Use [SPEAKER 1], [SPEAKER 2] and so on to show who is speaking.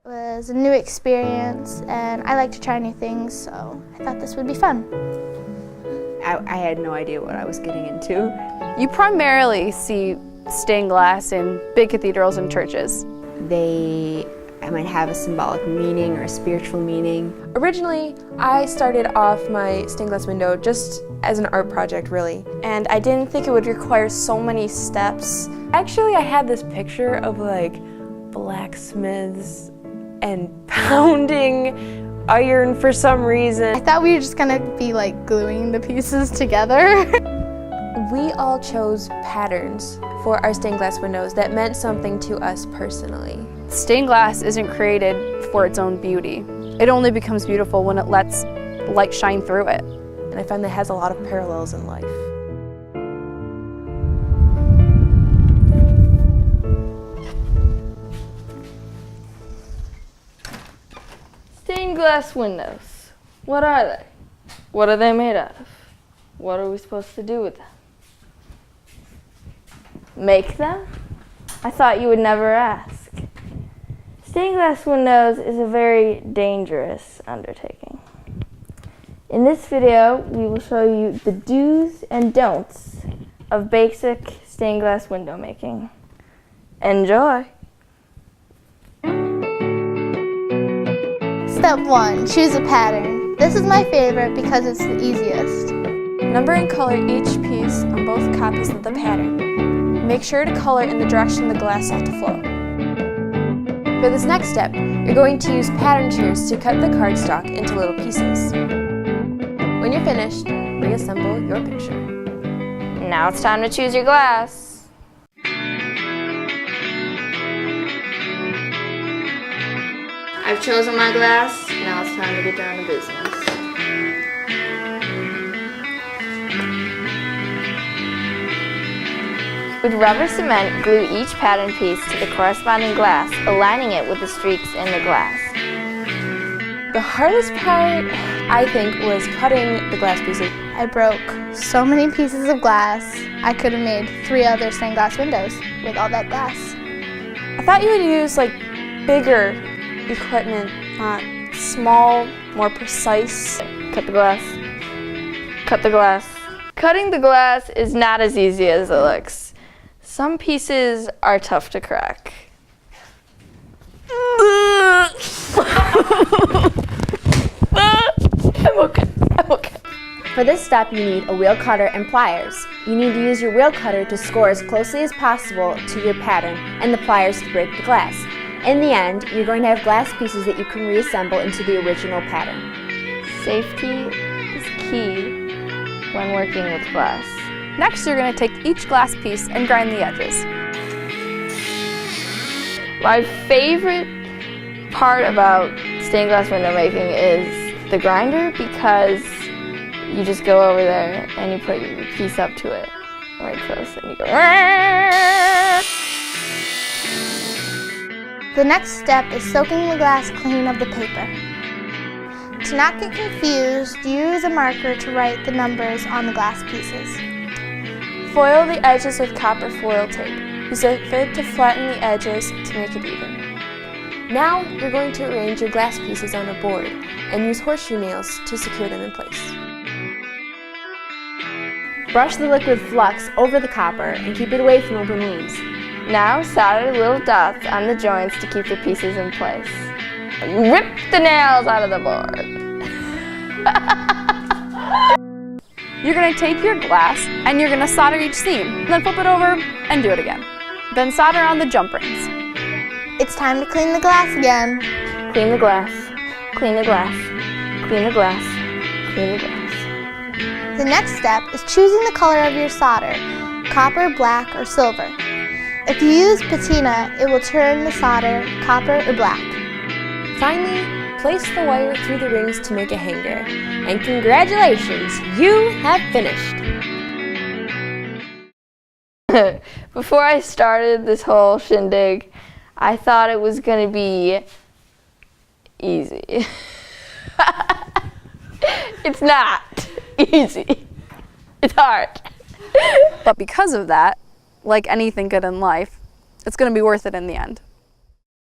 [SPEAKER 1] It was a new experience, and I like to try new things, so I thought this would be fun.
[SPEAKER 2] I had no idea what I was getting into.
[SPEAKER 3] You primarily see stained glass in big cathedrals and churches.
[SPEAKER 2] I might have a symbolic meaning or a spiritual meaning.
[SPEAKER 4] Originally, I started off my stained glass window just as an art project, really.
[SPEAKER 5] And I didn't think it would require so many steps.
[SPEAKER 4] Actually, I had this picture of like blacksmiths and pounding iron for some reason.
[SPEAKER 1] I thought we were just gonna be like gluing the pieces together.
[SPEAKER 4] We all chose patterns for our stained glass windows that meant something to us personally.
[SPEAKER 3] Stained glass isn't created for its own beauty. It only becomes beautiful when it lets light shine through it.
[SPEAKER 4] And I find that has a lot of parallels in life.
[SPEAKER 5] Stained glass windows. What are they? What are they made out of? What are we supposed to do with them? Make them? I thought you would never ask. Stained glass windows is a very dangerous undertaking. In this video, we will show you the do's and don'ts of basic stained glass window making. Enjoy!
[SPEAKER 1] Step 1, choose a pattern. This is my favorite because it's the easiest.
[SPEAKER 4] Number and color each piece on both copies of the pattern. Make sure to color in the direction the glass ought to flow. For this next step, you're going to use pattern shears to cut the cardstock into little pieces. When you're finished, reassemble your picture.
[SPEAKER 5] Now it's time to choose your glass. I've chosen my glass. Now it's time to get down to business. With rubber cement, glue each pattern piece to the corresponding glass, aligning it with the streaks in the glass.
[SPEAKER 4] The hardest part, I think, was cutting the glass pieces.
[SPEAKER 1] I broke so many pieces of glass, I could have made 3 other stained glass windows with all that glass.
[SPEAKER 5] I thought you would use like bigger equipment, not small, more precise. Cut the glass. Cut the glass. Cutting the glass is not as easy as it looks. Some pieces are tough to crack. I'm okay.
[SPEAKER 2] For this step, you need a wheel cutter and pliers. You need to use your wheel cutter to score as closely as possible to your pattern and the pliers to break the glass. In the end, you're going to have glass pieces that you can reassemble into the original pattern.
[SPEAKER 5] Safety is key when working with glass.
[SPEAKER 3] Next, you're going to take each glass piece and grind the edges.
[SPEAKER 5] My favorite part about stained glass window making is the grinder, because you just go over there and you put your piece up to it right close and you go.
[SPEAKER 1] The next step is soaking the glass clean of the paper. To not get confused, use a marker to write the numbers on the glass pieces.
[SPEAKER 4] Foil the edges with copper foil tape. Use a fid to flatten the edges to make it even. Now you're going to arrange your glass pieces on a board and use horseshoe nails to secure them in place.
[SPEAKER 2] Brush the liquid flux over the copper and keep it away from open wounds.
[SPEAKER 5] Now solder little dots on the joints to keep the pieces in place. Rip the nails out of the board.
[SPEAKER 3] You're going to take your glass and you're going to solder each seam. Then flip it over and do it again. Then solder on the jump rings.
[SPEAKER 1] It's time to clean the glass again.
[SPEAKER 5] Clean the glass. Clean the glass. Clean the glass. Clean the glass.
[SPEAKER 1] The next step is choosing the color of your solder, copper, black, or silver. If you use patina, it will turn the solder copper or black.
[SPEAKER 4] Finally, place the wire through the rings to make a hanger. And congratulations, you have finished!
[SPEAKER 5] Before I started this whole shindig, I thought it was going to be easy. It's not easy. It's hard.
[SPEAKER 3] But because of that, like anything good in life, it's going to be worth it in the end.